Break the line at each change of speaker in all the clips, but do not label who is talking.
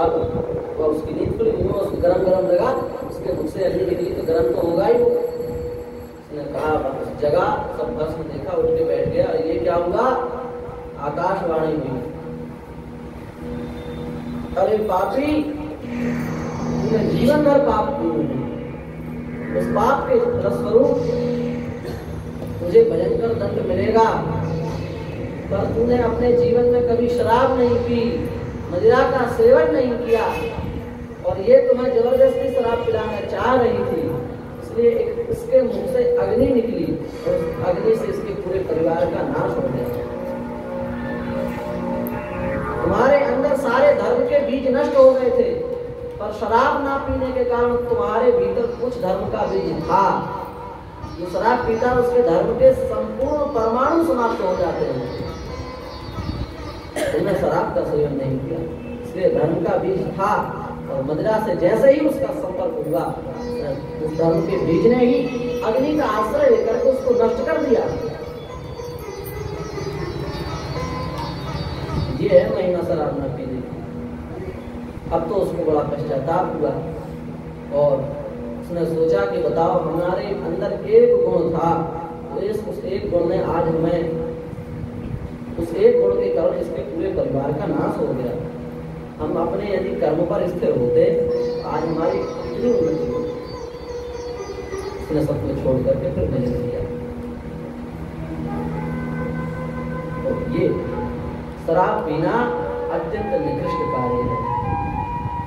शराब और उसकी नींद खुली, मुंह में उसको गरम गरम लगा, उसके मुख से अग्नि निकली तो गरम तो होगा ही होगा। उसने कहा जगा, सब भस्म देखा, उठ के बैठ गया। ये क्या हुआ? आकाशवाणी हुई, अरे पापी, तूने जीवन भर पाप किए, उस पाप के फलस्वरूप तुझे भयंकर दंड मिलेगा। पर तूने अपने जीवन में कभी शराब नहीं पी, मदिरा का सेवन नहीं किया, और ये तुम्हें जबरदस्ती शराब पिलाना चाह रही थी, इसलिए इसके मुंह से अग्नि निकली और उस अग्नि से इसके पूरे परिवार का नाश हो गया। तुम्हारे अंदर सारे धर्म के बीज नष्ट हो गए थे, पर शराब ना पीने के कारण तुम्हारे भीतर कुछ धर्म का बीज था। जो शराब पीता उसके धर्म के संपूर्ण परमाणु समाप्त हो जाते हैं। तुमने शराब का सेवन नहीं किया, इसलिए धर्म का बीज था, और मदिरा से जैसे ही उसका संपर्क हुआ, उस धर्म के बीज ने ही अग्नि का आश्रय लेकर के उसको नष्ट कर दिया। ये है महिमा शराब न पीने की। अब तो उसको बड़ा पश्चाताप हुआ और उसने सोचा कि बताओ, हमारे अंदर एक गुण था, तो उस एक गुण ने आज हमें, उस एक गुण के कारण इसके पूरे परिवार का नाश हो गया। हम अपने यदि कर्म पर स्थिर होते, आज हमारी कितनी उन्नति होती। उसने सब कुछ छोड़ करके फिर भजन किया। तो ये शराब पीना अत्यंत निकृष्ट कार्य है।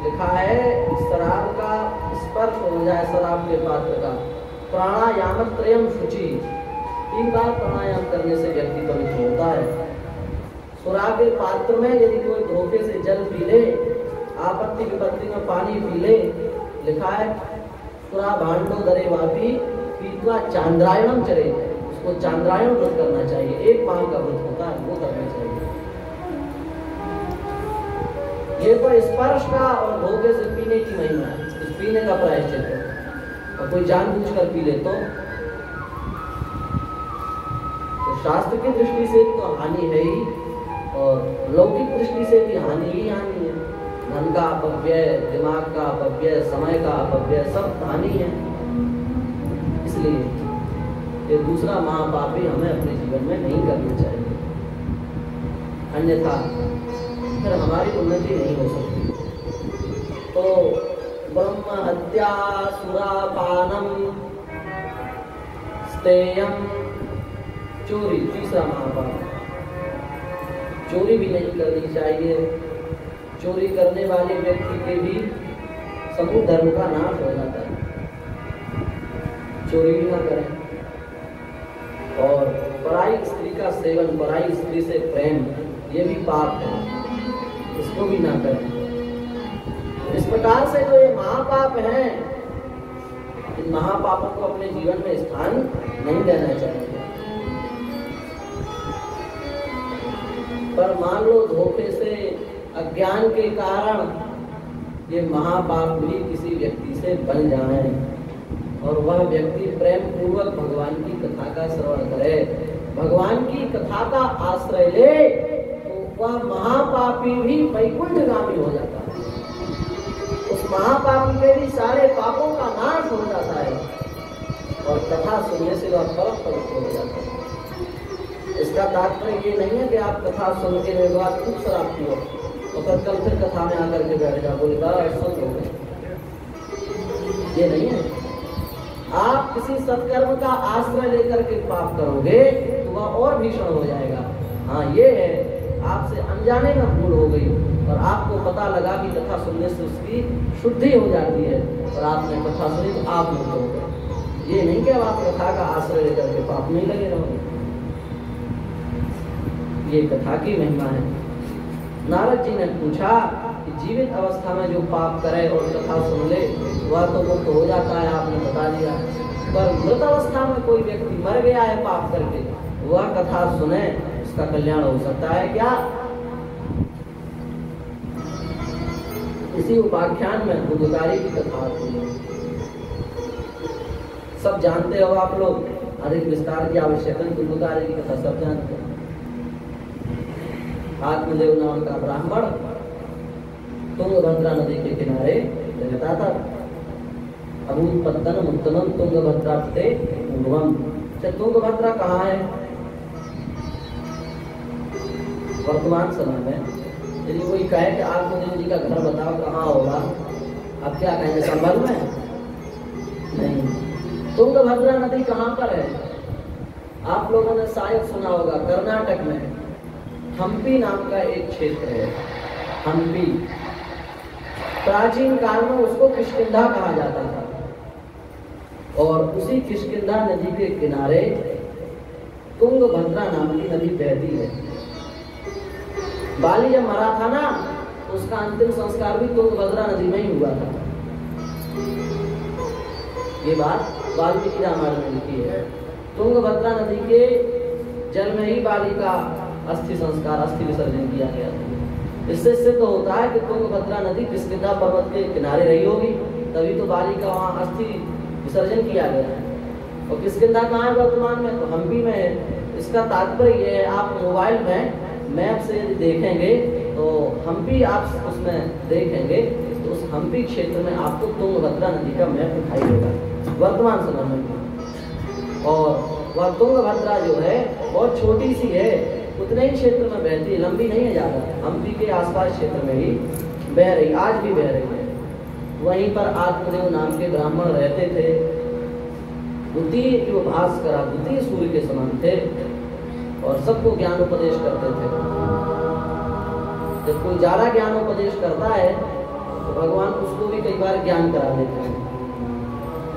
लिखा है शराब का स्पर्श हो जाए शराब के पात्र का, प्राणायाम त्रयम शुचि, 3 बार प्राणायाम करने से व्यक्ति पवित्र होता है। शराब के पात्र में यदि कोई धोखे से जल पी ले, आपत्ति विपत्ति में पानी पी ले, लिखा है सुरा भांडो दरे वापी पीतवा चांद्रायणम चरे, उसको चांद्रायण व्रत करना चाहिए। 1 माह का व्रत होता है, वो करना चाहिए। ये कोई स्पर्श का और धोखे से पीने की महिमा है, इस पीने का प्रायश्चित है। और कोई जानबूझकर पी ले तो शास्त्र की दृष्टि से तो हानि है ही, और लौकिक दृष्टि से भी हानि ही हानि है। धन का अपव्यय, दिमाग का अपव्यय, समय का अपव्यय, सब हानि है। इसलिए ये दूसरा महापाप भी हमें अपने जीवन में नहीं करना चाहिए, अन्यथा फिर हमारी उन्नति नहीं हो सकती। तो ब्रह्म हत्या, सुरापानम, स्तेयम, चोरी, तीसरा महापाप। चोरी भी नहीं करनी चाहिए। चोरी करने वाले व्यक्ति के भी समूह धर्म का नाश हो जाता है। चोरी भी ना करें। और पराई स्त्री का सेवन, पराई स्त्री से प्रेम, ये भी पाप है, इसको भी ना करें। इस प्रकार से जो ये महापाप हैं, इन महापापों को अपने जीवन में स्थान नहीं देना चाहिए। पर मान लो धोखे से, अज्ञान के कारण ये महापाप भी किसी व्यक्ति से बन जाए और वह व्यक्ति प्रेम पूर्वक भगवान की कथा का श्रवण करे, भगवान की कथा का आश्रय ले, तो वह महापापी भी वैकुंठगामी हो जाता है। उस महापापी के भी सारे पापों का नाश हो जाता है और कथा सुनने से वह परम पवित्र हो जाता है। इसका तात्पर्य ये नहीं है कि आप कथा सुन के बाद खूब शराब पियो और कल फिर कथा में आकर के बैठ जाओ, बोले सुन लो, ये नहीं है। आप किसी सत्कर्म का आश्रय लेकर के पाप करोगे तो वह और भीषण हो जाएगा। हाँ, ये है, आपसे अनजाने में भूल हो गई और आपको पता लगा कि कथा सुनने से उसकी शुद्धि हो जाती है और आपने कथा सुनी तो आप मुक्त हो गए। ये नहीं कि अब आप कथा का आश्रय लेकर के पाप नहीं लगे रहोगे। ये कथा की महिमा है। नारद जी ने पूछा कि जीवित अवस्था में जो पाप करे और कथा सुन ले वह तो मुक्त हो जाता है, आपने बता दिया। पर मृत अवस्था में कोई व्यक्ति मर गया है पाप करके, वह कथा सुने, उसका कल्याण हो सकता है क्या? इसी उपाख्यान में बुद्धकारी की कथा आती है, सब जानते हो आप लोग, अधिक विस्तार की आवश्यकता नहीं। बुद्धकारी की कथा सब जानते हैं। आत्मदेव नाम का ब्राह्मण तुंगभद्रा नदी के किनारे रहता था। अभूतपत्तन उत्तमम तुंगभद्राप्ते पूर्वम। तुंगभद्रा कहाँ है? वर्तमान समय में यदि कोई कहे कि आत्मदेव जी का घर बताओ कहाँ होगा, अब क्या कहेंगे, संभल में? नहीं। तुंगभद्रा नदी कहाँ पर है? आप लोगों ने शायद सुना होगा, कर्नाटक में हम्पी नाम का एक क्षेत्र है। हम्पी, प्राचीन काल में उसको किष्किंधा कहा जाता था, और उसी किष्किंधा नदी के किनारे तुंगभद्रा नाम की नदी बहती है। बाली जब मरा था ना, उसका अंतिम संस्कार भी तुंगभद्रा नदी में ही हुआ था। ये बात वाल्मीकि रामायण में लिखी है। तुंगभद्रा नदी के जल में ही बाली का अस्थि संस्कार, अस्थि विसर्जन किया गया था। इससे सिद्ध होता है कि तुंगभद्रा नदी किष्किंधा पर्वत के किनारे रही होगी, तभी तो बाली का वहाँ अस्थि विसर्जन किया गया है। और किष्किंधा कहाँ है वर्तमान में? तो हम्पी में है। इसका तात्पर्य ये है, आप मोबाइल में मैप से यदि देखेंगे तो हम्पी आप उसमें देखेंगे तो उस हम्पी क्षेत्र में आपको तुंगभद्रा नदी का मैप दिखाई देगा वर्तमान समय में। और वह तुंगभद्रा जो है बहुत छोटी सी है, उतने ही क्षेत्र में बहती है, लंबी नहीं है ज़्यादा। हम्पी के आसपास क्षेत्र में ही बह रही, आज भी बह रही है। वहीं पर आत्मदेव नाम के ब्राह्मण रहते थे। द्वितीय जो भास्कर, द्वितीय सूर्य के समान थे और सबको ज्ञान उपदेश करते थे। जब कोई ज्यादा ज्ञान उपदेश करता है तो भगवान उसको भी कई बार ज्ञान करा देते हैं।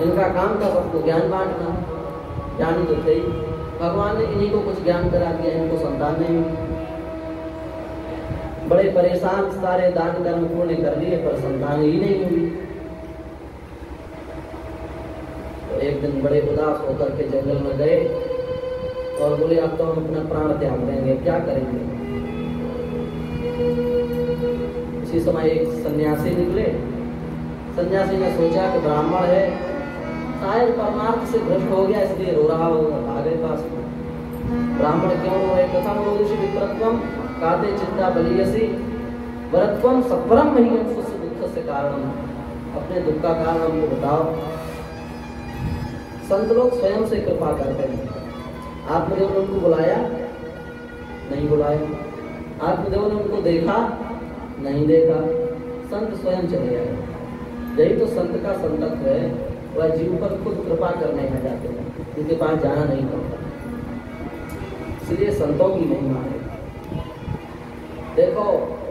इनका काम था सबको ज्ञान बांटना, ज्ञानी तो थे ही। भगवान ने इन्हीं को कुछ ज्ञान करा दिया, इनको संतान नहीं हुई। बड़े परेशान, सारे दान कर्म पूर्ण कर लिए पर संतान ही नहीं हुई। तो एक दिन बड़े उदास होकर के जंगल में गए और बोले अब तो हम अपना प्राण त्याग देंगे, क्या करेंगे। उसी समय एक सन्यासी निकले। सन्यासी ने सोचा कि ब्राह्मण है, शायद परमार्थ से भ्रष्ट हो गया इसलिए रो रहा होगा, आ गए पास। ब्राह्मण क्यों रो रहे? कथम रोदिषि विप्रत्वम काते चिंता बलियसी वरत्वम सफरम मह्यम सुस्य दुख से कारण। अपने दुख का कारण हमको बताओ। संत लोग स्वयं से कृपा करते हैं। आत्मदेव ने उनको बुलाया, नहीं बुलाया। आत्मदेव ने उनको देखा, नहीं देखा। संत स्वयं चले आए। यही तो संत का संतत्व है, वह जीव पर खुद कृपा करने आ जाते हैं, उनके पास जाना नहीं पड़ता। इसलिए संतों की महिमा है। देखो,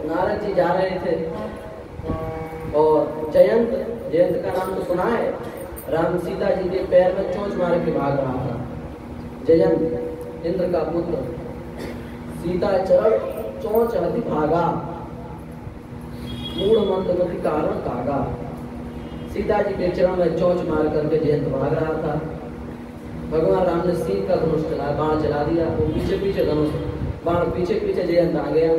नारद जी जा रहे थे और जयंत का नाम तो सुना है, राम सीता जी के पैर में चोंच मार के भाग रहा था। जयंत इंद्र का पुत्र, सीता चरण चोंच हति भागा, मूढ़ मंदमति कारण कागा। सीता जी के चरण में चोंच मार करके जयंत भाग रहा था। भगवान राम ने सीत का धनुष चला, बाण चला दिया, वो पीछे पीछे धनुष, बाण पीछे पीछे जयंत आ गया।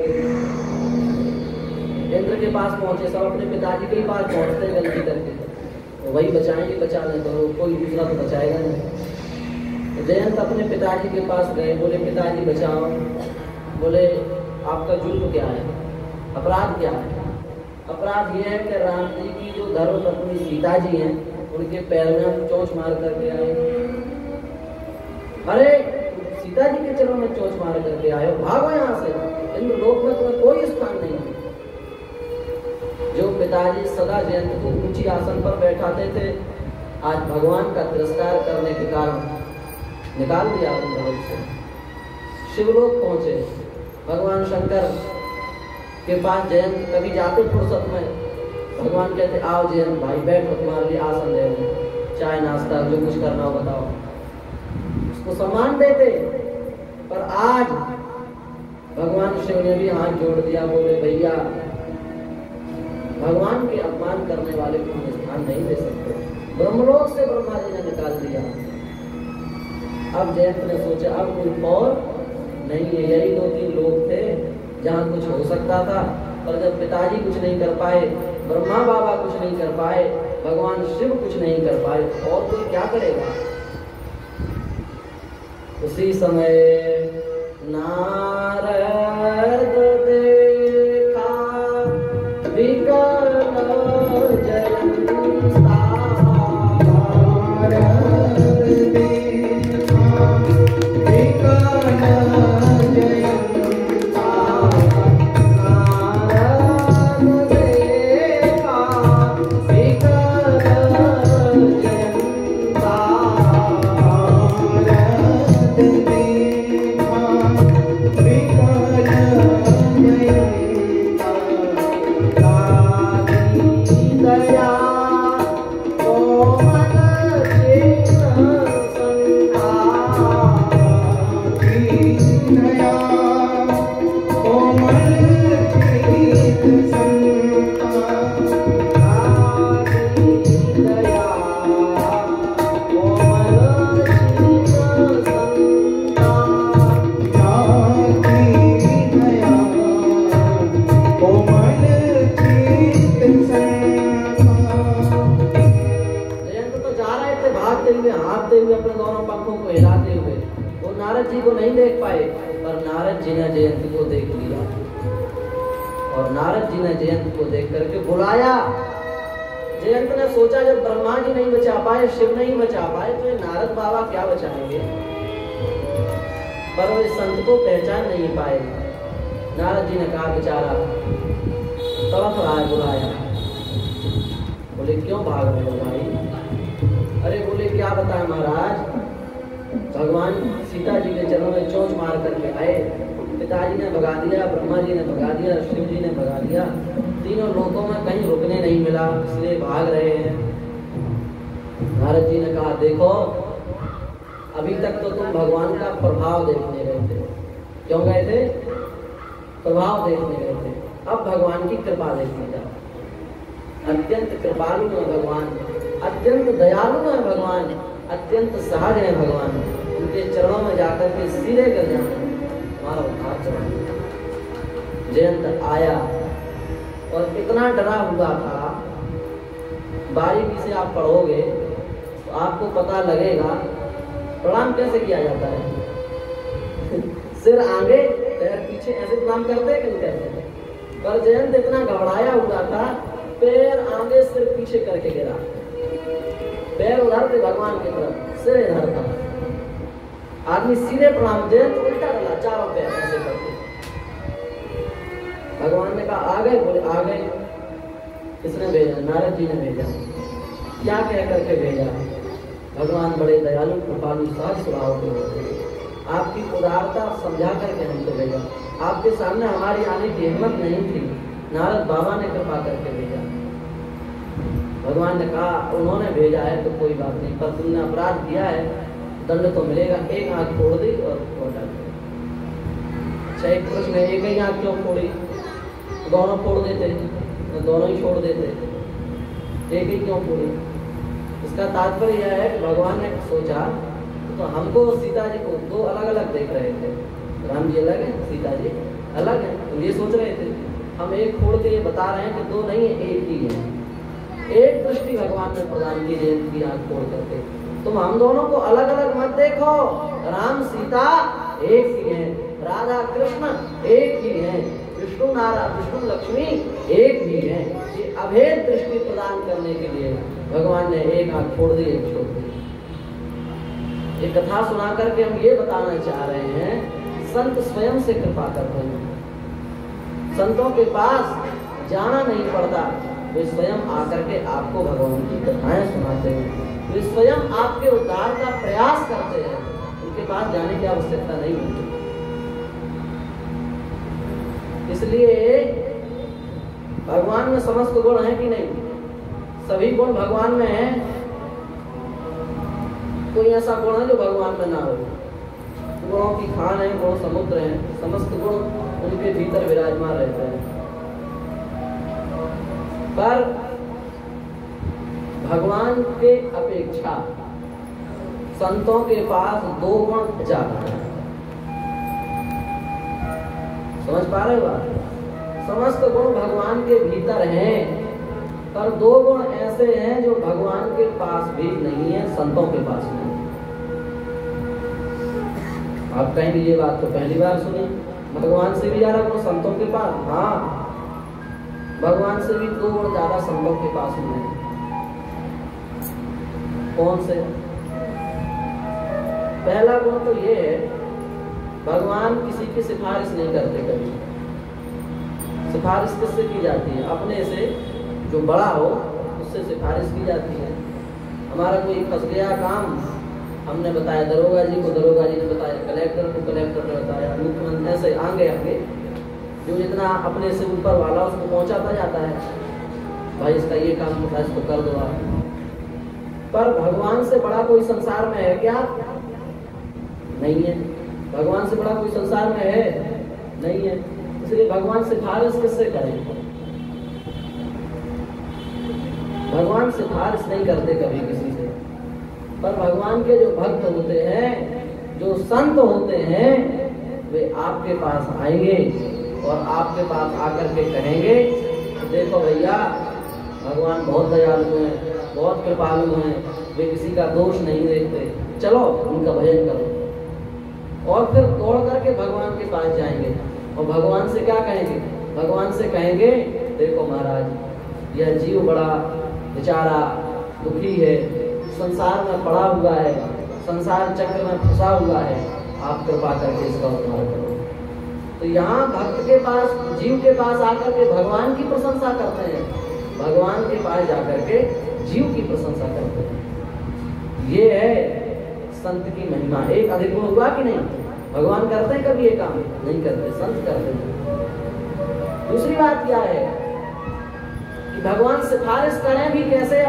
इंद्र के पास पहुंचे, सब अपने पिताजी के ही पास पहुंचते गलती करके, तो वही बचाएंगे, बचा लें तो कोई दूसरा तो बचाएगा नहीं। तो जयंत अपने पिताजी के पास गए, बोले पिताजी बचाओ। बोले आपका जुल्म क्या है, अपराध क्या है? अपराध यह है कि राम जी की जो धर्म पत्नी सीता जी हैं, उनके पैर में हम चोंच मार करके आए। अरे सीता जी के चरणों में चोंच मार करके आए, भागो यहाँ से, इंद्र लोक में तुम्हें कोई स्थान नहीं है। जो पिताजी सदा जयंत को ऊंची आसन पर बैठाते थे, आज भगवान का तिरस्कार करने के कारण निकाल दिया उन से। शिवलोक पहुंचे, भगवान शंकर के पास जयंत कभी जाते फुर्सत में, भगवान कहते आओ जयंत भाई बैठो, तुम्हारे लिए आसन दे दो, चाय नाश्ता जो कुछ करना हो बताओ। उसको सम्मान देते। पर आज भगवान शिव ने भी हाथ जोड़ दिया, बोले भैया भगवान के अपमान करने वाले को हम स्थान नहीं दे सकते। ब्रह्मलोक से ब्रह्मा जी ने निकाल दिया। अब जयंत ने सोचा अब कोई और नहीं है, यही 2-3 लोग थे जहाँ कुछ हो सकता था। पर जब पिताजी कुछ नहीं कर पाए, ब्रह्मा बाबा कुछ नहीं कर पाए, भगवान शिव कुछ नहीं कर पाए, और कोई क्या करेगा? उसी समय नारद देखा विकल जयंता अपने दोनों पंखों को हिलाते हुए वो नारद जी को नहीं देख पाए, पर नारद जी ने जयंत को देख लिया और नारद जी ने जयंत को देख करके बुलाया। जयंत ने सोचा जब ब्रह्मा जी नहीं बचा पाए, शिव नहीं बचा पाए, तो ये नारद बाबा क्या बचाएंगे, पर वो इस संत को पहचान नहीं पाए। नारद जी ने कहा बेचारा तड़प रहा है, बुलाया। बोले क्यों भाग रहे हो भाई? अरे बोले क्या बताएं महाराज, भगवान सीता जी के चरणों में चोंच मार करके आए, पिताजी ने भगा दिया, ब्रह्मा जी ने भगा दिया, शिव जी ने भगा दिया, तीनों लोकों में कहीं रुकने नहीं मिला, इसलिए भाग रहे हैं। नारद जी ने कहा देखो अभी तक तो तुम भगवान का प्रभाव देखने गए थे। क्यों गए थे? प्रभाव देखने गए थे। अब भगवान की कृपा देखने जाओ। अत्यंत कृपालु है भगवान, अत्यंत दयालु है भगवान, अत्यंत सहज है भगवान। उनके चरणों में जाकर के सीधे कर जाना, हमारा उद्धार चरण। जयंत आया और इतना डरा हुआ था, बारीकी से आप पढ़ोगे तो आपको पता लगेगा प्रणाम कैसे किया जाता है। सिर आगे पैर पीछे ऐसे प्रणाम करते हैं कि नहीं करते? पर जयंत इतना घबराया हुआ था, पैर आगे सिर पीछे करके गिरा, पैर उधर थे भगवान की तरफ, सिर इधर था। आदमी सीधे प्रणाम, जयंत उल्टा डला, चारों पैर ऐसे करके। भगवान ने कहा आ गए? बोले आ गए। किसने भेजा? नारद जी ने भेजा। क्या कह करके भेजा? भगवान बड़े दयालु कृपालु सहज स्वभाव के होते हैं, आपकी उदारता समझा करके हमको भेजा। आपके सामने हमारी आने की हिम्मत नहीं थी, नारद बाबा ने कृपा करके भेजा। भगवान ने कहा उन्होंने भेजा है तो कोई बात नहीं, पर तुमने अपराध किया है, दंड तो मिलेगा। एक आंख फोड़ दी और लौटा दी। अच्छा एक पुरुष ने एक ही आंख क्यों फोड़ी? दोनों फोड़ देते, दोनों ही छोड़ देते, एक ही क्यों फोड़ी? इसका तात्पर्य यह है कि भगवान ने सोचा तो हमको सीता जी को दो अलग अलग देख रहे थे, राम जी अलग है, सीता जी अलग है, तो ये सोच रहे थे हम एक फोड़ के ये बता रहे हैं कि दो नहीं है, एक ही है। एक दृष्टि भगवान ने प्रदान की जयंत की आंख फोड़ करके। तुम हम दोनों को अलग अलग मत देखो, राम सीता एक ही है, राधा कृष्ण एक ही है, विष्णु नारायण विष्णु लक्ष्मी एक ही है। ये अभेद दृष्टि प्रदान करने के लिए भगवान ने एक आंख फोड़ दी, एक छोड़ दी। ये कथा सुना करके हम ये बताना चाह रहे हैं संत स्वयं से कृपा करते हैं, संतों के पास जाना नहीं पड़ता, वे स्वयं आकर के आपको भगवान की कथाएं सुनाते हैं, वे स्वयं आपके उद्धार का प्रयास करते हैं, उनके पास जाने की आवश्यकता नहीं होती। इसलिए भगवान में समस्त गुण है कि नहीं? सभी गुण भगवान में है। कोई ऐसा गुण है जो भगवान में ना हो? गुणों की खान है, गुण समुद्र है, समस्त गुण उनके भीतर विराजमान रहते हैं। पर भगवान के अपेक्षा संतों के पास दो गुण ज्यादा है। समझ पा रहे हो बात? समस्त गुण भगवान के भीतर हैं, पर दो गुण ऐसे हैं जो भगवान के पास भी नहीं है, संतों के पास नहीं। आप कहेंगे ये बात तो पहली बार सुनी, भगवान से भी ज्यादा गुण संतों के पास? हाँ, भगवान से भी 2 गुण ज्यादा संभव के पास हुए हैं। कौन से? पहला गुण तो ये है, भगवान किसी की सिफारिश नहीं करते कभी। सिफारिश किससे की जाती है? अपने से जो बड़ा हो उससे सिफारिश की जाती है। हमारा कोई फंस गया काम, हमने बताया दरोगा जी को, दरोगा जी ने बताया कलेक्टर को, कलेक्टर ने बताया मुख्यमंत्री, से आगे आगे जो जितना अपने से ऊपर वाला उसको पहुंचाता जाता है, भाई इसका ये काम होता है, इसको कर दो आप। पर भगवान से बड़ा कोई संसार में है क्या? नहीं है। भगवान से बड़ा कोई संसार में है? नहीं है। इसलिए भगवान सिफारिश किससे करें? भगवान सिफारिश नहीं करते कभी किसी से। पर भगवान के जो भक्त होते हैं, जो संत होते हैं, वे आपके पास आएंगे और आपके पास आकर के कहेंगे, देखो भैया भगवान बहुत दयालु हैं, बहुत कृपालु हैं, वे किसी का दोष नहीं देखते, चलो उनका भजन करो। और फिर दौड़ करके भगवान के पास जाएंगे और भगवान से क्या कहेंगे? भगवान से कहेंगे, देखो महाराज यह जीव बड़ा बेचारा दुखी है, संसार में पड़ा हुआ है, संसार चक्र में फंसा हुआ है, आप कृपा करके इसका उद्धार करो। तो यहाँ भक्त के पास, जीव के पास आकर के भगवान की प्रशंसा करते हैं, भगवान के पास जाकर के जीव की प्रशंसा करते हैं। ये है संत की महिमा। एक अधिक गुण हुआ कि नहीं? भगवान करते हैं कभी ये काम? नहीं करते, संत करते हैं। दूसरी बात क्या है कि भगवान सिफारिश करें भी कैसे?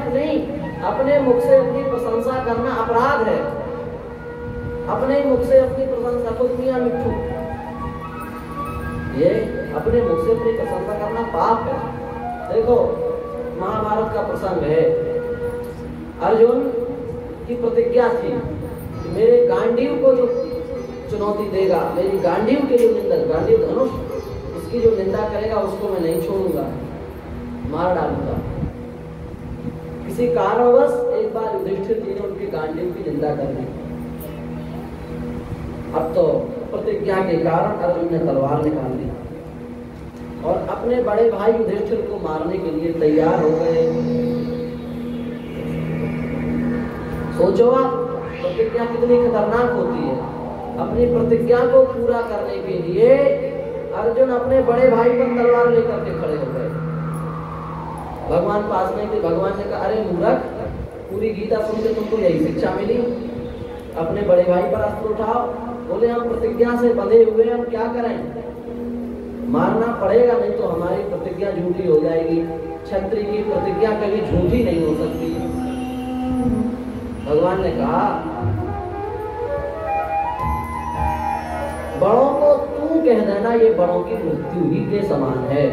अपने मुख से अपनी प्रशंसा करना अपराध है। अपने मुख से अपनी प्रशंसा, खुद मियां मिट्ठू, ये अपने मुख से अपनी प्रशंसा करना पाप है। देखो महाभारत का प्रसंग है, अर्जुन की प्रतिज्ञा थी कि मेरे गांडीव को जो चुनौती देगा, मेरी गांडीव के जो निंदक, गांडीव धनुष, उसकी जो निंदा करेगा उसको मैं नहीं छोड़ूंगा, मार डालूंगा। किसी कारणवश एक बार युधिष्ठिर जी ने उनके गांडीव की निंदा कर दी। अब तो प्रतिज्ञा के कारण अर्जुन ने तलवार निकाल दी और अपने बड़े भाई युधिष्ठिर को मारने के लिए तैयार हो गए। सोचो आप, प्रतिज्ञा कितनी खतरनाक होती है। अपनी प्रतिज्ञा को पूरा करने के लिए अर्जुन अपने बड़े भाई पर तलवार लेकर के खड़े हो गए। भगवान पास नहीं थे। भगवान ने कहा, अरे मूर्ख, पूरी गीता सुन के तुमको यही शिक्षा मिली, अपने बड़े भाई पर अस्त्र उठाओ। बोले हम प्रतिज्ञा से बंधे हुए हैं, हम क्या करें? मारना पड़ेगा, नहीं तो हमारी प्रतिज्ञा झूठी हो जाएगी। क्षत्रिय की प्रतिज्ञा कभी झूठी नहीं हो सकती। भगवान ने कहा, बड़ों को तू कह देना ये बड़ों की मृत्यु ही के समान है।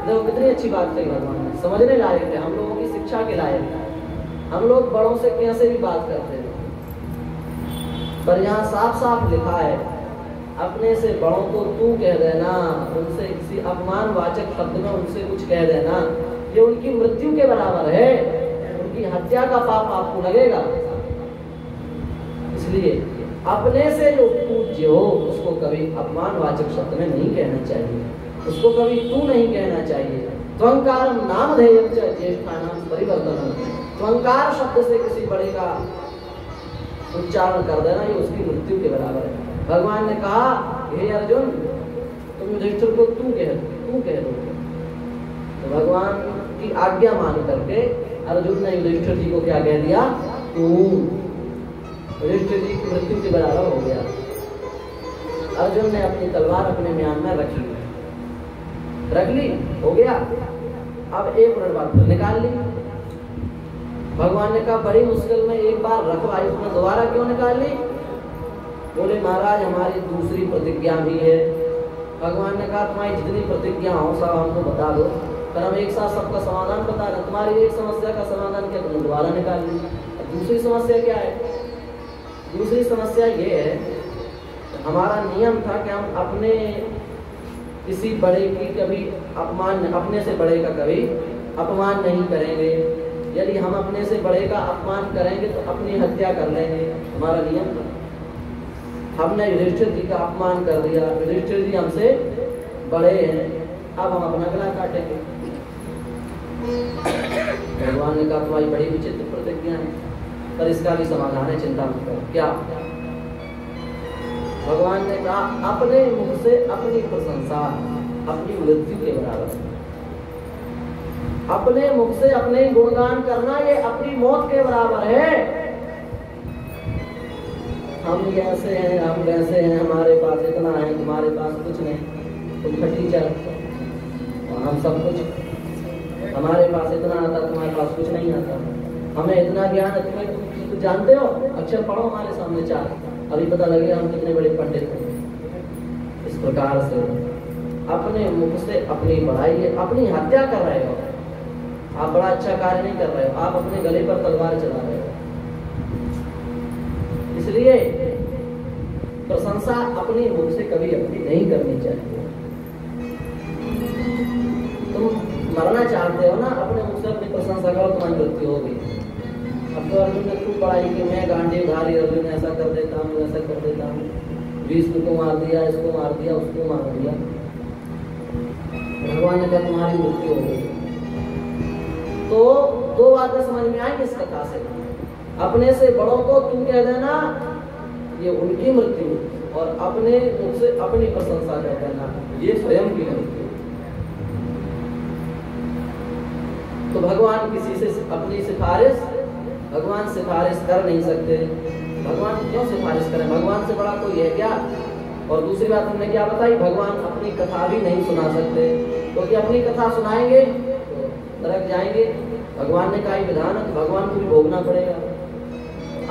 देखो कितनी अच्छी बात कही भगवान ने, समझने लायक है, हम लोगों की शिक्षा के लायक है। हम लोग बड़ों से कैसे भी बात करते हैं, पर यहाँ साफ साफ लिखा है, अपने से बड़ों को तू कह देना, उनसे किसी अपमानवाचक शब्द में उनसे कुछ कह देना, ये उनकी मृत्यु के बराबर है, उनकी हत्या का पाप आपको लगेगा। इसलिए अपने से जो पूज्य हो उसको कभी अपमानवाचक शब्द में नहीं कहना चाहिए, उसको कभी तू नहीं कहना चाहिए। त्वंकार नामधेयं च ज्येष्ठानां परिवर्तनम्, त्वंकार शब्द से किसी बड़े का उच्चारण कर देना ये उसकी मृत्यु के बराबर है। भगवान ने कहा, हे अर्जुन, तुम युधिष्ठिर को तू कह दो। तो भगवान की आज्ञा मान करके अर्जुन ने युधिष्ठिर जी को क्या कह दिया? तू। युधिष्ठिर जी की मृत्यु के बराबर हो गया। अर्जुन ने अपनी तलवार अपने म्यान में रख ली, हो गया। अब 1 मिनट बाद फिर निकाल ली। भगवान ने कहा, बड़ी मुश्किल में एक बार रखवाई, उसने दोबारा क्यों निकाल ली? बोले महाराज हमारी दूसरी प्रतिज्ञा भी है। भगवान ने कहा, तुम्हारी जितनी प्रतिज्ञा हो सब हमको बता दो, पर हम एक साथ सबका समाधान बता रहे। तुम्हारी एक समस्या का समाधान क्या, तुमने दोबारा निकाल ली। दूसरी समस्या क्या है? दूसरी समस्या ये है, हमारा नियम था कि हम अपने किसी बड़े की कभी अपमान, अपने से बड़े का कभी अपमान नहीं करेंगे। यदि हम अपने से बड़े का अपमान करेंगे तो अपनी हत्या कर लेंगे, हमारा नियम था। हमने युधिष्ठिर जी का अपमान कर दिया, युधिष्ठिर जी हमसे बड़े हैं, अब हम अपना गला काटेंगे। भगवान ने कहा तुम्हारी बड़ी विचित्र प्रतिज्ञा है, पर इसका भी समाधान है, चिंता मत करो। क्या? भगवान ने कहा अपने मुख से अपनी प्रशंसा अपनी मृत्यु के बराबर है। अपने मुख से अपने गुणगान करना ये अपनी मौत के बराबर है। हम ऐसे हैं, हम वैसे हैं, हमारे पास इतना है, तुम्हारे पास कुछ नहीं, तुम फटी चल, और हम सब कुछ, हमारे पास इतना आता, तुम्हारे पास कुछ नहीं आता, हमें इतना ज्ञान है, तुम्हें तुम जानते हो, अक्षर पढ़ो हमारे सामने चार, अभी पता लगेगा हम कितने बड़े पंडित हैं। इस प्रकार से अपने मुख से अपनी बड़ाई, अपनी हत्या कर रहे हो। आप बड़ा अच्छा कार्य नहीं कर रहे हो, आप अपने गले पर तलवार चला रहे हो। इसलिए प्रशंसा अपनी मुख से कभी अपनी नहीं करनी चाहिए। तुम मरना चाहते हो ना, अपने मुख से अपनी प्रशंसा करो, तुम्हारी मृत्यु होगी। अब तो अर्जुन ने खूब पढ़ाई की, मैं गांडी उधारी, अर्जुन ऐसा कर देता हूँ, ऐसा कर देता हूँ, विष्णु को मार दिया, इसको मार दिया, उसको मार दिया। भगवान ने कहा तुम्हारी मृत्यु हो गई। तो दो बातें समझ में आएंगी इस कथा से। अपने से बड़ों को तुम कह देना, ये उनकी मृत्यु, और अपने मुख से अपनी प्रशंसा कर देना, ये स्वयं की मृत्यु। तो भगवान किसी से अपनी सिफारिश, भगवान सिफारिश कर नहीं सकते। भगवान क्यों सिफारिश करें? भगवान से बड़ा कोई है क्या? और दूसरी बात हमने क्या बताई, भगवान अपनी कथा भी नहीं सुना सकते, क्योंकि अपनी कथा सुनाएंगे तो नरक जाएंगे। भगवान ने कहा विधान है, तो भगवान को भी भोगना पड़ेगा।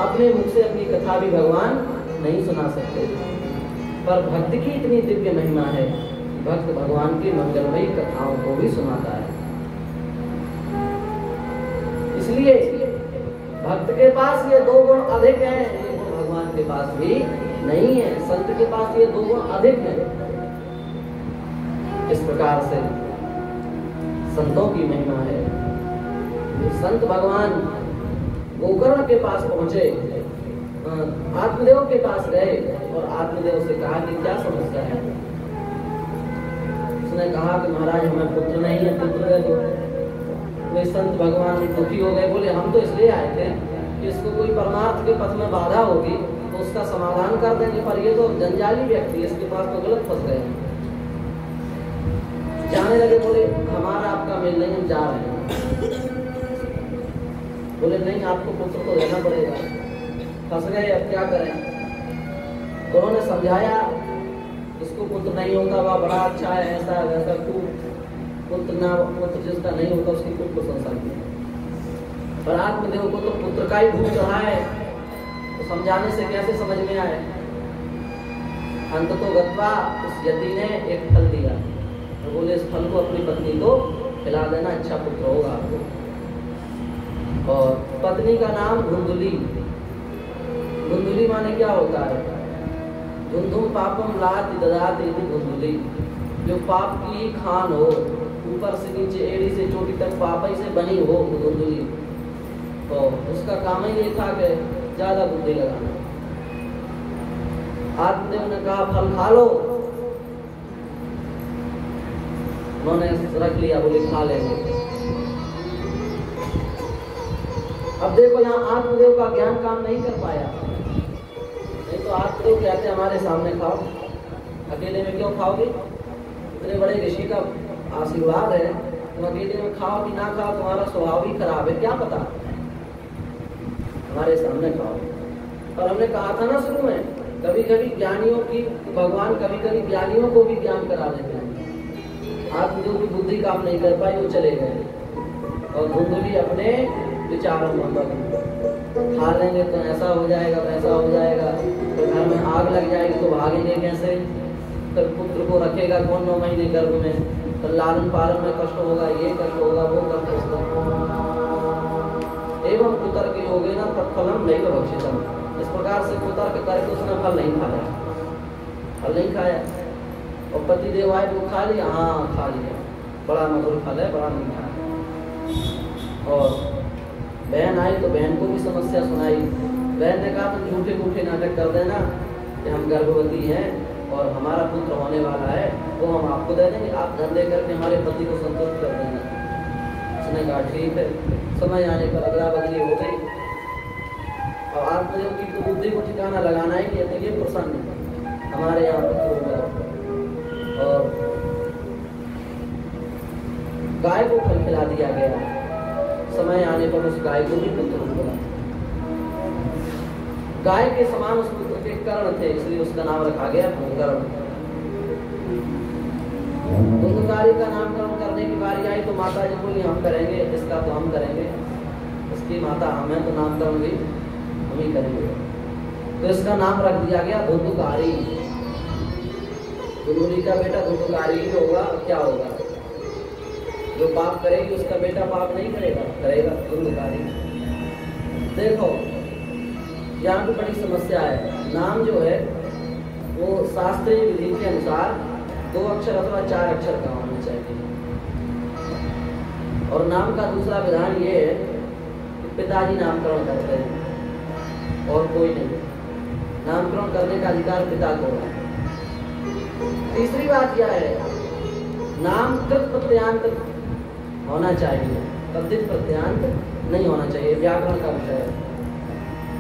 अपने मुख से अपनी कथा भी भगवान नहीं सुना सकते। पर भक्त की इतनी दिव्य महिमा है, भक्त भगवान की मंगलमयी कथाओं को भी सुनाता है। इसलिए भक्त के पास ये दो गुण अधिक हैं, ये गुण भगवान के पास भी नहीं है। संत के पास ये दो गुण अधिक हैं। इस प्रकार से संतों की महिमा है। संत भगवान गोकर्ण के पास पहुंचे, आत्मदेव के पास गए और आत्मदेव से कहा कि क्या समस्या है। उसने कहा कि महाराज हमें पुत्र नहीं है, पुत्र दे दो। वे संत भगवान दुखी हो गए, बोले हम तो इसलिए आए थे कि इसको कोई परमार्थ के पथ में बाधा होगी तो उसका समाधान कर देंगे, पर ये तो जंजाली व्यक्ति, इसके पास तो गलत फंस गए। जाने लगे, बोले हमारा आपका मेल नहीं, हम जा रहे हैं। बोले नहीं, आपको पुत्र तो देना पड़ेगा। फंस गए, अब क्या करें? उन्होंने समझाया इसको पुत्र नहीं होता, वह बड़ा अच्छा है, ऐसा वैसा, पुत्र जिसका नहीं होता उसकी खूब प्रशंसा की। पर आत्मदेव को तो पुत्र का ही भूख चढ़ा है, तो समझाने से कैसे समझ में आए। अंत तो गत्वा उस यति ने एक फल दिया, तो बोले इस फल को अपनी पत्नी को खिला देना, अच्छा पुत्र होगा आपको। और पत्नी का नाम धुंधुली। धुंधुली माने क्या होता है? धुंधुम पापम लाति ददाति धुंधुली, जो पाप की खान हो, ऊपर से नीचे एड़ी से चोटी तक पाप ही से बनी हो धुंधुली, तो उसका काम ही ये था कि ज्यादा बुद्धि लगाना। आत्मदेव ने कहा फल खा लो, उन्होंने रख लिया, बोले खा लेंगे। अब देखो यहाँ आत्मदेव का ज्ञान काम नहीं कर पाया, नहीं तो आत्मदेव कहते हमारे सामने खाओ, अकेले में क्यों खाओगे? इतने बड़े ऋषि का आशीर्वाद है, तुम अकेले में खाओ कि ना खाओ, तुम्हारा स्वभाव ही खराब है, क्या पता, हमारे सामने खाओ। पर हमने कहा था ना शुरू में, कभी कभी ज्ञानियों की, भगवान कभी कभी ज्ञानियों को भी ज्ञान करा देते हैं। आत्मदेव की बुद्धि काम नहीं कर पाई, वो चले गए, और धुंधुली अपने विचारों में खा लेंगे तो ऐसा हो जाएगा, वैसा हो जाएगा, तो घर में आग लग जाएगी तो भागेंगे कैसे, फिर पुत्र को रखेगा कौन 9 महीने गर्भ में, तो लालन पालन में कष्ट होगा, ये कष्ट होगा, वो कष्ट होगा। एवं कुतर्क योगे न तत्फलम नहीं भक्षितम। इस प्रकार से कुतर्क करके उसने फल नहीं खाया, फल नहीं खाया। और पति देव आए वो खा लिया, हाँ खा लिया, बड़ा मधुर फल है, बड़ा मीठा है। और बहन आई तो बहन को भी समस्या सुनाई। बहन ने कहा तुम झूठे मूठे नाटक कर देना कि हम गर्भवती हैं, और हमारा पुत्र होने वाला है, वो हम आपको दे देंगे, आप धन दे करके हमारे पति को संतुष्ट कर देंगे। उसने कहा ठीक है। समय आने पर अदला बदली हो गई। और आत्मदेव की तो बुद्धि को ठिकाना लगाना है कि ये प्रसन्न हमारे यहाँ पुत्र होगा। और गाय को फल खिला दिया गया। समय आने पर उस गाय को भी पुत्र हुआ। गाय के समान उस पुत्र के कर्ण थे, इसलिए उसका नाम रखा गया धुंधकर्ण। धुंधकारी का नामकरण करने की बारी आई तो माता जी बोली हम करेंगे, इसका तो हम करेंगे, इसकी माता हम है तो नामकरण भी हम ही करेंगे। तो इसका नाम रख दिया गया धुंधकारी। धुंधुली का बेटा धुंधकारी ही होगा, क्या होगा? जो पाप करेगी उसका बेटा पाप नहीं करेगा, करेगा धुंधकारी। देखो यहाँ पे बड़ी समस्या है। नाम जो है वो शास्त्रीय विधि के अनुसार 2 अक्षर अथवा 4 अक्षर का होना चाहिए। और नाम का दूसरा विधान ये है कि पिताजी नामकरण करते हैं और कोई नहीं। नामकरण करने का अधिकार पिता को है। तीसरी बात क्या है, नाम कृत प्रत्यांत होना चाहिए, तद्धित प्रत्यांत नहीं होना चाहिए, व्याकरण का विषय है।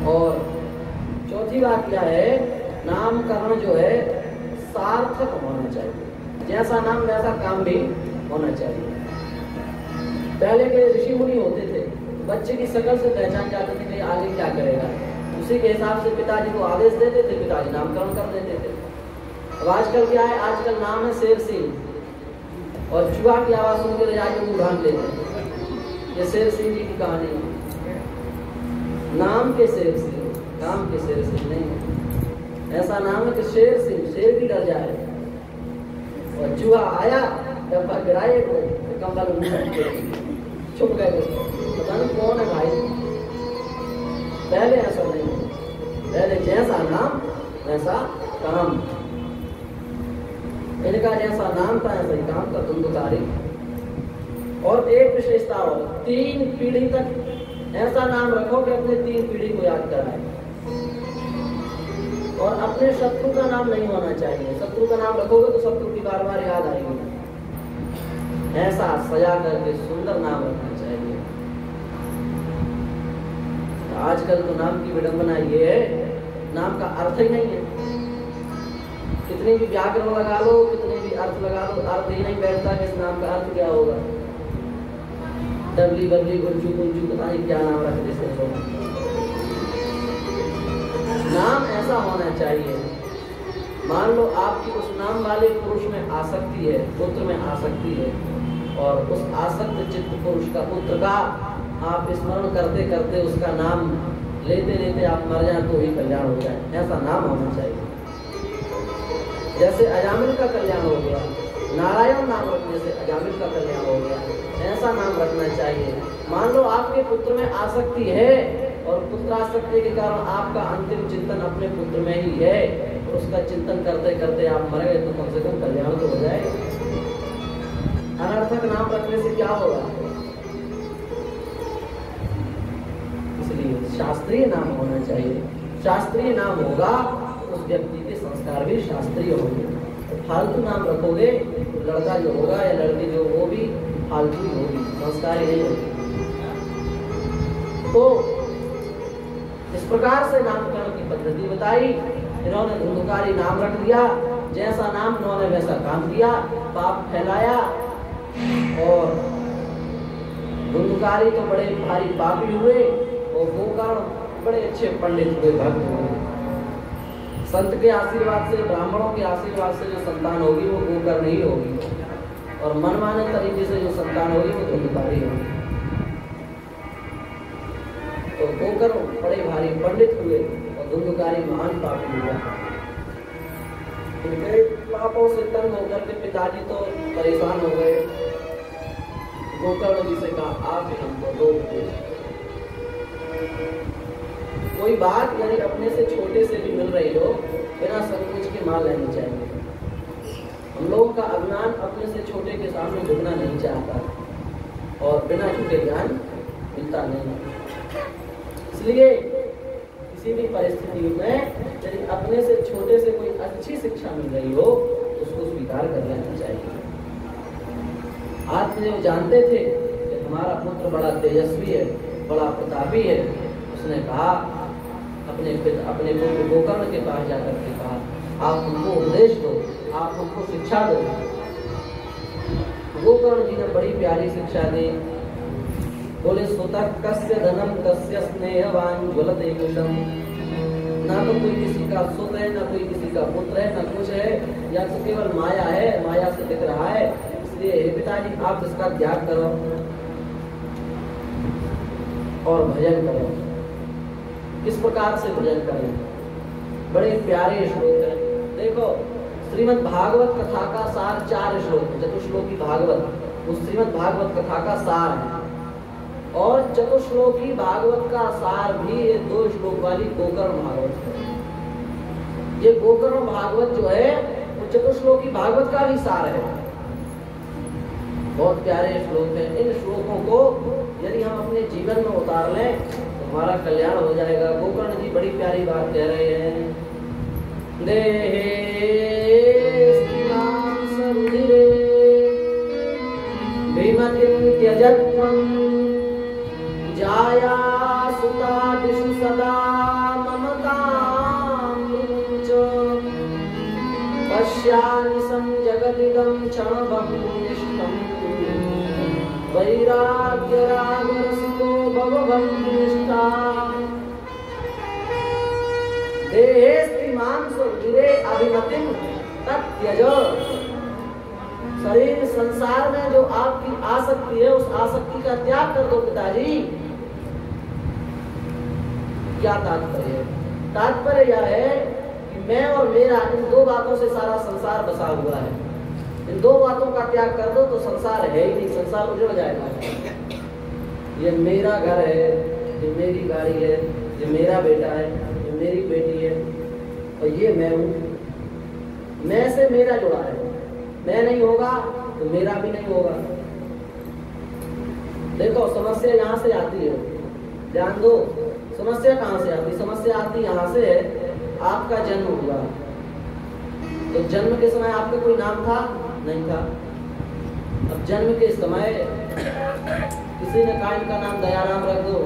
और चौथी बात क्या है, नामकरण जो है सार्थक होना चाहिए। जैसा नाम वैसा काम भी होना चाहिए। पहले के ऋषि मुनि होते थे, बच्चे की शक्ल से पहचान जाते थे कि आगे क्या करेगा, उसी के हिसाब से पिताजी को आदेश देते थे, पिताजी नामकरण कर देते थे। अब आजकल क्या है, आजकल नाम है शेर सिंह और चूहा की आवाज सुन के जाके मुंह ढांक लेते हैं। ये शेर सिंह जी की कहानी है। नाम के शेर सिंह, काम के शेर सिंह नहीं। ऐसा नाम है कि शेर सिंह, शेर भी डर जाए। और चूहा आया डब्बा गिराए को कंबल छुप गए, पता नहीं कौन है भाई। पहले ऐसा नहीं, पहले जैसा नाम वैसा काम। इनका जैसा नाम था ऐसा ही काम था, धुंधकारी। और एक विशेषता और, 3 पीढ़ी तक ऐसा नाम रखो कि अपने 3 पीढ़ी को याद कराए। और अपने शत्रु का नाम नहीं होना चाहिए। शत्रु का नाम रखोगे तो शत्रु की बार बार याद आएगी। ऐसा सजा करके सुंदर नाम रखना चाहिए। आजकल तो नाम की विडंबना ये है, नाम का अर्थ ही नहीं है। कितनी भी व्याकरण लगा लो, कितने भी अर्थ लगा लो, अर्थ ही नहीं बैठता कि इस नाम का अर्थ क्या होगा। डबली बबली गुंजू गुंजू पता नहीं क्या नाम रख देते लोग। नाम ऐसा होना चाहिए, मान लो आपकी उस नाम वाले पुरुष में आसक्ति है, पुत्र में आसक्ति है, और उस आसक्त चित्त पुरुष का पुत्र का आप स्मरण करते करते उसका नाम लेते लेते आप मर जाए तो ही कल्याण हो जाए। ऐसा नाम होना चाहिए। जैसे अजामिल का कल्याण हो गया, नारायण नाम रखने से अजामिल का कल्याण हो गया, ऐसा नाम रखना चाहिए। मान लो आपके पुत्र में आसक्ति है और पुत्रासक्ति के कारण आपका अंतिम चिंतन अपने पुत्र में ही है, और उसका चिंतन करते करते आप मर गए तो कम से कम कल्याण तो हो जाए। अनर्थक नाम रखने से क्या होगा? इसलिए शास्त्रीय नाम होना चाहिए। शास्त्रीय नाम होगा उस व्यक्ति के संस्कार भी शास्त्रीय होंगे। फालतू नाम रखोगे तो लड़का जो होगा या लड़की जो, वो भी फालतू ही होगी, संस्कारी नहीं होगी। तो इस प्रकार से नामकरण की पद्धति बताई। इन्होंने धुंधकारी नाम रख दिया, जैसा नाम इन्होंने वैसा काम किया, पाप फैलाया। और धुंधकारी तो बड़े भारी पापी हुए और गोकर्ण बड़े अच्छे पंडित हुए, भक्त हुए। संत के आशीर्वाद से, ब्राह्मणों के आशीर्वाद से जो संतान होगी वो गोकर्ण ही होगी, और मनमाने तरीके से जो संतान होगी वो धुंधकारी होगी। तो गोकर्ण बड़े भारी पंडित हुए और धुंधकारी महान पापी हुआ। इनके पापों से तंग होकर के पिताजी तो परेशान हो गए। गोकर्ण जी से कहा आप ही हमको दो उपदेश। कोई बात यदि अपने से छोटे से भी मिल रही हो, बिना संकोच के मान लेनी चाहिए। हम लोगों का अभिमान अपने से छोटे के सामने झुकना नहीं चाहता, और बिना झुके ज्ञान मिलता नहीं। इसलिए किसी किसी भी परिस्थिति में यदि अपने से छोटे से कोई अच्छी शिक्षा मिल रही हो तो उसको स्वीकार कर लेना चाहिए। आत्मदेव जानते थे कि हमारा पुत्र बड़ा तेजस्वी है, बड़ा प्रतापी है। उसने कहा अपने पुत्र गोकर्ण के पास जाकर के कहा, आप हमको उपदेश दो, आप हमको शिक्षा दो। गोकर्ण जी ने बड़ी प्यारी शिक्षा दी। बोले सुतः कस्य धनम कस्य स्नेहवान ज्वलते कुशम। ना तो कोई किसी का सुत है, ना कोई किसी का पुत्र है, ना कुछ है, या तो केवल माया है, माया से दिख रहा है। इसलिए हे पिताजी आप इसका त्याग करो और भजन करो। किस प्रकार से भजन करें? बड़े प्यारे श्लोक हैं। देखो श्रीमद् भागवत कथा का सार 4 श्लोक है। चतुश्लोकी भागवत उस श्रीमद् भागवत कथा का सार है, और चतुश्लोकी भागवत का सार भी ये 2 श्लोक वाली गोकर्ण भागवत है। ये गोकर्ण भागवत जो है वो चतुश्लोकी भागवत का भी सार है। बहुत प्यारे श्लोक हैं। इन श्लोकों को यदि हम अपने जीवन में उतार लें तो हमारा कल्याण हो जाएगा। गोकर्ण जी बड़ी प्यारी बात कह रहे हैं। जाया सुतादिषु सदा ममतां च पश्यामि संजगदिदं क्षणभङ्गुनिष्ठम् वैराग्यरागरसिको भवभङ्गुनिष्ठा देहेस्त्रीमांसोरुधिरे अभिमतिं तत्यज। शरीर संसार में जो आपकी आसक्ति है उस आसक्ति का त्याग कर दो पिताजी। क्या तात्पर्य है? तात्पर्य यह है कि मैं और मेरा, इन 2 बातों से सारा संसार बसा हुआ है। इन 2 बातों का त्याग कर दो तो संसार है ही नहीं, संसार उजड़ जाएगा। ये मेरा घर है, ये मेरी गाड़ी है, ये मेरा बेटा है, ये मेरी बेटी है, और ये मैं हूँ। मैं से मेरा जुड़ा है। मैं नहीं होगा तो मेरा भी नहीं होगा। देखो समस्या यहाँ से आती है, ध्यान दो। समस्या कहाँ से आती? समस्या आती यहाँ से है। आपका जन्म हुआ तो जन्म के समय आपका कोई नाम था? नहीं था। अब जन्म के समय किसी ने कहा इनका नाम दयाराम रख दो,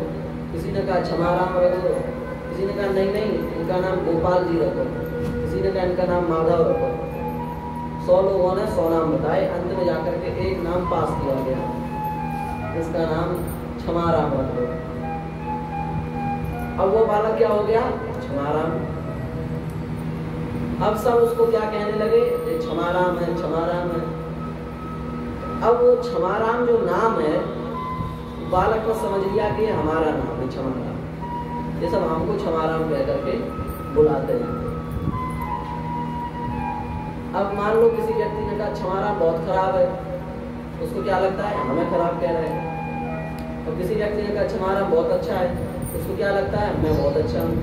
किसी ने कहा क्षमाराम रख दो, किसी ने कहा नहीं नहीं इनका नाम गोपाल जी रखो, किसी ने कहा इनका नाम माधव रखो। 100 लोगों ने 100 नाम बताए। अंत में जाकर के एक नाम पास किया गया, इसका नाम क्षमाराम रख दो। अब वो बालक क्या हो गया? क्षमाराम। अब सब उसको क्या कहने लगे? ये क्षमाराम है, क्षमाराम है। अब वो क्षमाराम जो नाम है बालक ने समझ लिया कि हमारा नाम है क्षमाराम। ये सब हमको क्षमाराम कह करके बुलाते हैं। अब मान लो किसी व्यक्ति ने कहा क्षमाराम बहुत खराब है, उसको क्या लगता है? हमें खराब कह रहे हैं। और किसी व्यक्ति ने कहा क्षमाराम बहुत अच्छा है, उसको क्या लगता है? मैं बहुत अच्छा हूं।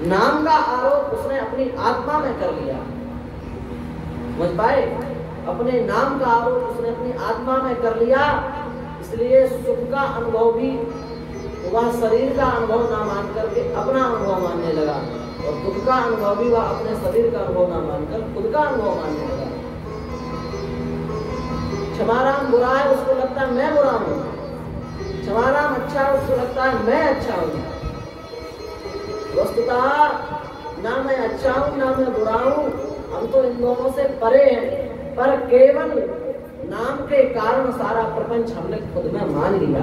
नाम का आरोप उसने अपनी आत्मा में कर लिया। समझ पाए? अपने नाम का आरोप उसने अपनी आत्मा में कर लिया। इसलिए सुख का अनुभव भी वह शरीर का अनुभव ना मान करके अपना अनुभव मानने लगा, और दुख का अनुभव भी वह अपने शरीर का अनुभव ना मानकर खुद का अनुभव मानने लगा। क्षमाराम बुरा है, उसको लगता है मैं बुरा हूं। क्षमाराम अच्छा है, उसको लगता है मैं अच्छा हूं। वस्तुतः ना मैं अच्छा हूं ना मैं बुरा हूं, हम तो इन दोनों से परे हैं। पर केवल नाम के कारण सारा प्रपंच हमने खुद में मान लिया।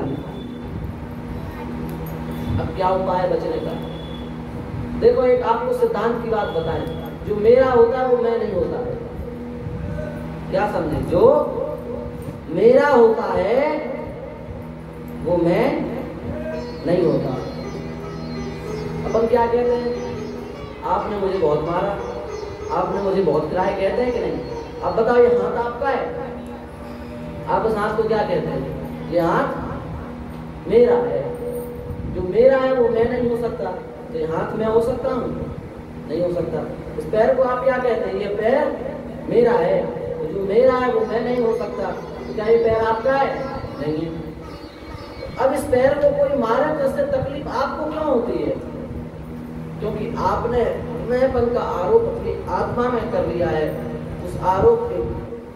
अब क्या उपाय है बचने का? देखो एक आपको सिद्धांत की बात बताएं, जो मेरा होता है वो मैं नहीं होता है। क्या समझे? जो मेरा होता है वो मैं नहीं होता। अपन क्या कहते हैं? आपने मुझे बहुत मारा, आपने मुझे बहुत गिराया, कहते हैं कि नहीं? अब बताओ ये हाथ आपका है, आप उस हाथ को क्या कहते हैं? ये हाथ मेरा है। जो मेरा है वो मैं नहीं हो सकता। तो ये हाथ मैं हो सकता हूँ? नहीं हो सकता। इस पैर को आप क्या कहते हैं? ये पैर मेरा है। तो जो मेरा है वो मैं नहीं हो सकता। तो क्या ये पैर आपका है? नहीं है। अब इस पैर को कोई मारे तो इससे तकलीफ आपको क्यों होती है? क्योंकि आपने मैंपन का आरोप अपनी आत्मा में कर लिया है। उस आरोप के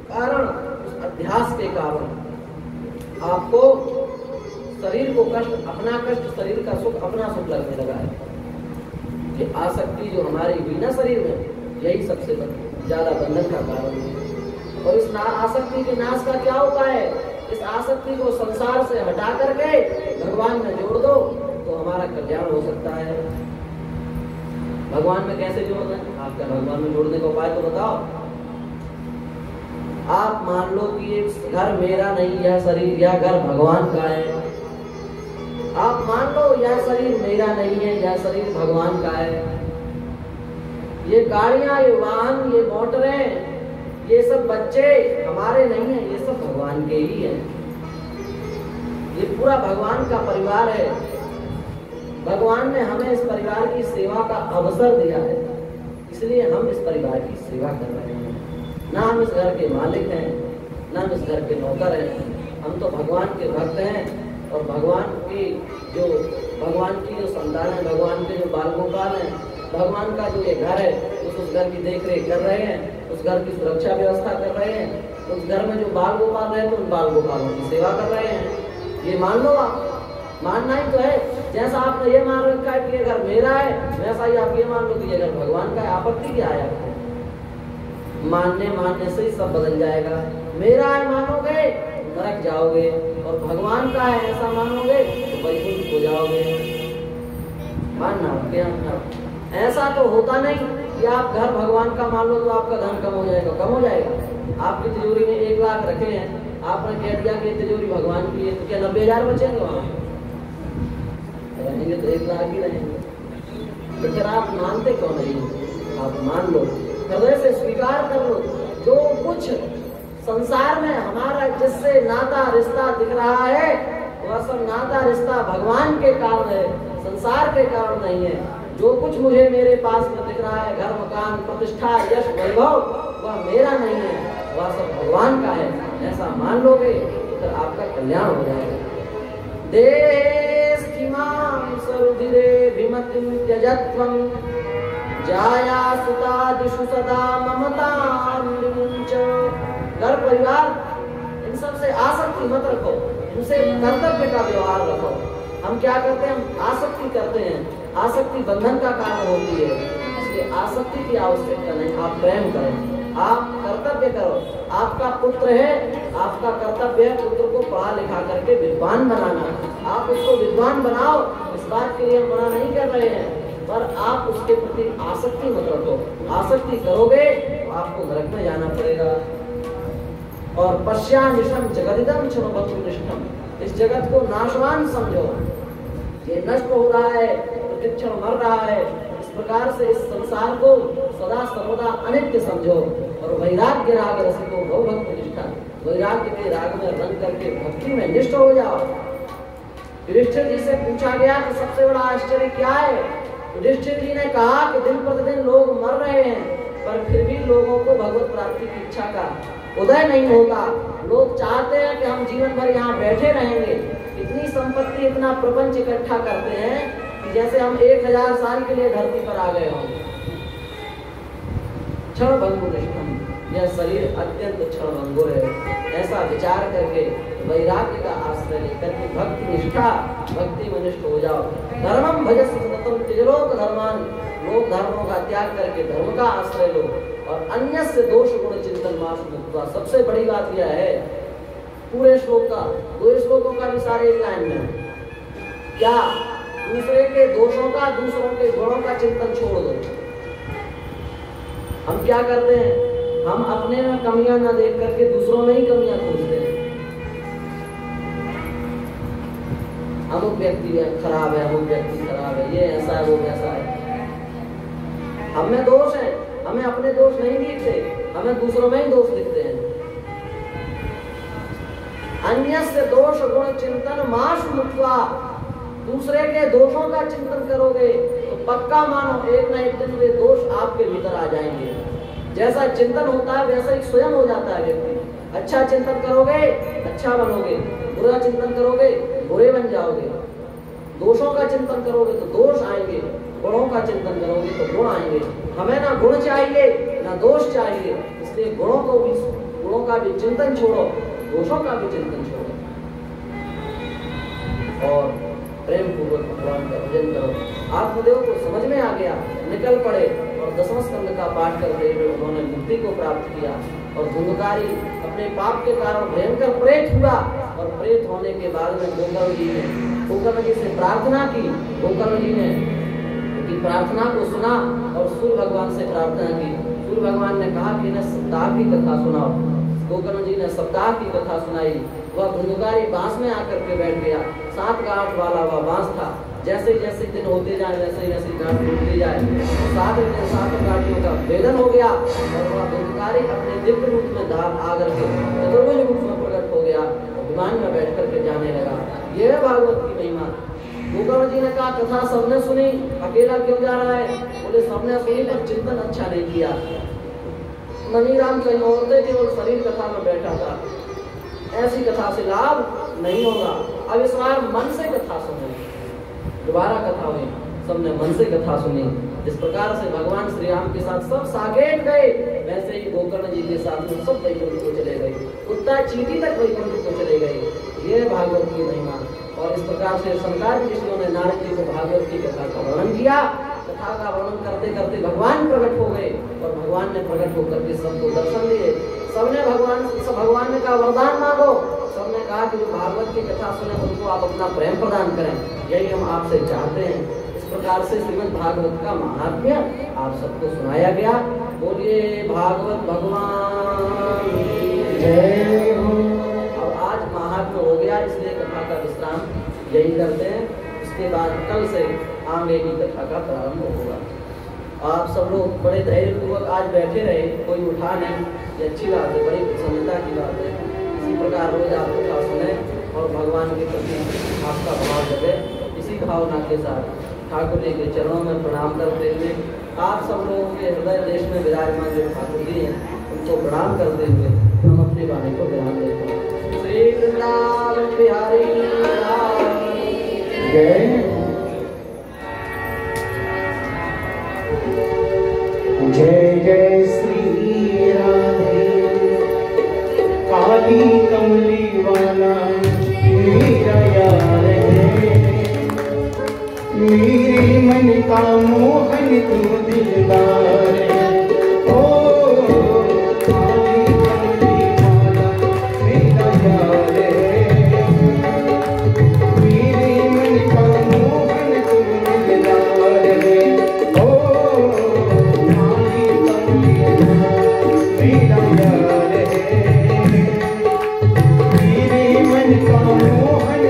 कारण, उस अध्यास के कारण आपको शरीर को कष्ट, अपना कष्ट, शरीर का सुख अपना सुख लगने लगा है। ये आसक्ति जो हमारी हुई ना शरीर में, यही सबसे ज्यादा बंधन का कारण है। और इस आसक्ति के नाश का क्या उपाय है? इस आसक्ति को संसार से हटा करके भगवान में जोड़ दो तो हमारा कल्याण हो सकता है। भगवान में कैसे जोड़ना है? आपका भगवान में जोड़ने का उपाय तो बताओ। आप मान लो कि एक घर मेरा नहीं, यह शरीर, यह घर भगवान का है। आप मान लो यह शरीर मेरा नहीं है, यह शरीर भगवान का है। ये गाड़ियां, ये वाहन, ये मोटरें, ये सब बच्चे हमारे नहीं है, ये सब भगवान के ही है। ये पूरा भगवान का परिवार है। भगवान ने हमें इस परिवार की सेवा का अवसर दिया है, इसलिए हम इस परिवार की सेवा कर रहे हैं। ना हम इस घर के मालिक हैं, ना हम इस घर के नौकर हैं। हम तो भगवान के भक्त हैं और भगवान की जो संतान है, भगवान के जो बाल गोपाल हैं, भगवान का जो ये घर है, उस घर की देख रेख कर रहे हैं, उस घर की सुरक्षा व्यवस्था कर रहे हैं, उस घर में जो बाल गोपाल रहते हैं उन बाल गोपालों की सेवा कर रहे हैं। ये मान लो, आप मानना ही तो है। जैसा आपने ये मान रखा है कि ये घर मेरा है, वैसा ही आप ये मान लो कि ये घर भगवान का है। आपत्ति क्या है आपको? मानने से ही सब बदल जाएगा। मेरा है मानोगे नरक जाओगे, और भगवान का है ऐसा मानोगे तो वैकुंठ हो जाओगे। मानना ऐसा तो होता नहीं कि आप घर भगवान का मान लो तो आपका धन कम हो जाएगा। कम हो जाएगा। आपकी तिजोरी में 1 लाख रखे हैं, आपने कह दिया कि तिजोरी भगवान की है, तो क्या 90,000 बचेंगे? वहां रहेंगे तो 1 लाख ही रहेंगे। तो फिर आप मानते क्यों नहीं? आप मान लो, हृदय से स्वीकार कर लो। जो कुछ संसार में हमारा जिससे नाता रिश्ता दिख रहा है, वह सब नाता रिश्ता भगवान के कारण है, संसार के कारण नहीं है। जो कुछ मुझे मेरे पास में दिख रहा है, घर, मकान, प्रतिष्ठा, यश, वैभव, वह मेरा नहीं है, वह सब भगवान का है। ऐसा मान लोगे तो आपका कल्याण हो जाएगा। देस्तिमां सरुधिरे विमतिं त्यजत्वं जाया सुतादिषु सदा ममतां विमुञ्च। घर परिवार इन सब से आसक्ति मत रखो, इनसे कर्तव्य का व्यवहार रखो। हम क्या करते हैं? हम आसक्ति करते हैं। आसक्ति बंधन का कारण होती है, इसलिए आसक्ति की आवश्यकता नहीं। आप प्रेम करो, आप कर्तव्य करो। आपका पुत्र है, आपका कर्तव्य है पुत्र को पढ़ा लिखा करके विद्वान बनाना। आप उसको विद्वान बनाओ, इस बात के लिए हम मना नहीं कर रहे हैं, पर आप उसके प्रति आसक्ति मत रखो। आसक्ति करोगे तो आपको नरक में जाना पड़ेगा। और पश्यानिशम जगदिदं क्षणभंगुनिष्ठम, इस जगत को नाशवान समझो। ये नष्ट हो रहा है, प्रतिक्षण मर रहा है। इस प्रकार से इस संसार को सदा सर्वदा अनित्य समझो। और वैराग्य राग रसिको भव भक्त निष्ठा, वैराग्य के राग में रंग करके भक्ति में निष्ठ हो जाओ। युधिष्ठिर जी से पूछा गया कि सबसे बड़ा आश्चर्य क्या है? युधिष्ठिर जी ने कहा कि दिन प्रतिदिन लोग मर रहे हैं, पर फिर भी लोगों को भगवत प्राप्ति की इच्छा का उदय नहीं होता। लोग चाहते हैं कि हम जीवन भर यहाँ बैठे रहेंगे। इतनी संपत्ति, इतना प्रपंच इकट्ठा करते हैं कि जैसे हम 1000 साल के लिए धरती पर आ गए हों। क्षणभंगुनिष्ठम, यह शरीर अत्यंत क्षणभंगुर है। ऐसा विचार करके वैराग्य का आश्रय लेकर के भक्ति निष्ठा, भक्ति में निष्ठ हो जाओ। धर्मम भजस सततम त्यजलोक धर्मान, लोक धर्मों का त्याग करके धर्म का आश्रय लो। और अन्य से दोष गुण चिंतन मास मुक्त्वा, सबसे बड़ी बात यह है पूरे श्लोक का, 2 श्लोकों का विचार एक लाइन में क्या? दूसरे के दोषों का, दूसरों के गुणों का चिंतन छोड़ दो। हम क्या करते हैं? हम अपने में कमियां न देख करके दूसरों में ही कमियां खोजते हैं। अमुक व्यक्ति खराब है, अमुक व्यक्ति खराब है, ये ऐसा है, वो वैसा है। हम में दोष है, हमें अपने दोष नहीं दिखते, हमें दूसरों में ही दोष दिखते हैं। अन्यस्य दोष गुण चिंतन माश मुक्त्वा, दूसरे के दोषों का चिंतन करोगे तो पक्का मानो एक न एक दिन वे दोष आपके भीतर आ जाएंगे। जैसा चिंतन होता है वैसा ही स्वयं हो जाता है व्यक्ति। अच्छा चिंतन करोगे अच्छा बनोगे, बुरा चिंतन करोगे बुरे बन जाओगे। दोषों का चिंतन करोगे तो दोष आएंगे, गुणों का चिंतन करोगे तो गुण आएंगे। हमें ना गुण चाहिए ना दोष चाहिए, इसलिए गुणों का भी चिंतन छोड़ो, दोषों का भी चिंतन छोड़ो और प्रेम पूर्वक भगवान का भजन करो। आत्मदेव को समझ में आ गया, निकल पड़े और दसवें स्कंद का पाठ करते हुए उन्होंने मुक्ति को प्राप्त किया। और धुंधकारी अपने पाप के कारण भयंकर प्रेत हुआ और प्रेत होने के बाद में गोकर्ण जी से प्रार्थना की। गोकर्ण जी ने की प्रार्थना को सुना और सूर्य भगवान से प्रार्थना की। सूर्य भगवान ने कहा कि इन्हें सप्ताह की कथा सुनाओ। गोकर्ण जी ने सप्ताह की कथा सुनाई। वह धुंधकारी बांस में आकर के बैठ गया। 7 गांठ वाला वह बांस था। जैसे जैसे दिन होते जाए वैसे वैसे गांठ टूटती जाए। 7 गांठियों का भेदन हो गया और वह धुंधकारी अपने दिव्य रूप में धार आकर के चतुर्भुज रूप में प्रकट हो गया। विमान में बैठ करके जाने लगा। यह भागवत की महिमा। गोकर्ण जी ने कहा कथा सबने सुनी, अकेला क्यों जा रहा है? बोले सबने सुनी पर चिंतन अच्छा नहीं किया। ननीराम कहीं और थे, केवल शरीर कथा में बैठा था। ऐसी कथा से लाभ नहीं होगा। अब इस बार मन से कथा सुने। दोबारा कथा हुई, सबने मन से कथा सुनी। इस प्रकार से भगवान श्री राम के साथ सब साकेत गए, वैसे ही गोकर्ण जी के साथ में सब वैकुंठ को चले गए। कुत्ता चींटी तक वैकुंठ को चले गए। ये भागवत की महिमा। और इस प्रकार से शंकर ऋषियों ने नारद जी को भागवत की कथा का वर्णन किया। कथा का वर्णन करते करते भगवान प्रकट हो गए और भगवान ने प्रकट होकर के सबको दर्शन दिए। सबने भगवान ने कहा वरदान मांगो। सबने कहा कि जो भागवत की कथा सुने उनको आप अपना प्रेम प्रदान करें, यही हम आपसे चाहते हैं। इस प्रकार से श्रीमद् भागवत का महात्म्य आप सबको सुनाया गया। बोलिए भागवत भगवान जय हो। अब आज महात्म्य हो गया, इसलिए कथा का विश्राम यही करते हैं। उसके बाद कल से आगे की कथा का प्रारंभ होगा। आप सब लोग बड़े धैर्य पूर्वक आज बैठे रहे, कोई उठा नहीं, ये अच्छी बात है, बड़ी प्रसन्नता की बात है। इसी प्रकार रोज आप कथा सुने और भगवान के प्रति आपका भाव जगे। इसी भावना के साथ ठाकुर जी के चरणों में प्रणाम करते हुए आप सब लोगों के हृदय देश में विराजमान जो ठाकुर जी हैं उनको प्रणाम करते हुए हम अपनी वाणी को विराम देते हैं। श्री वृंदावन बिहारी जय।
जय जय श्री राधे काली कमली वाला मेरा यार है। मेरे मन का मोहन तू दिलदार है। ओ काली कमली वाला मेरा यार है। मेरे मन का मोहन तू दिलदार है। ओ मेरा यार है। मेरे मन का मोहन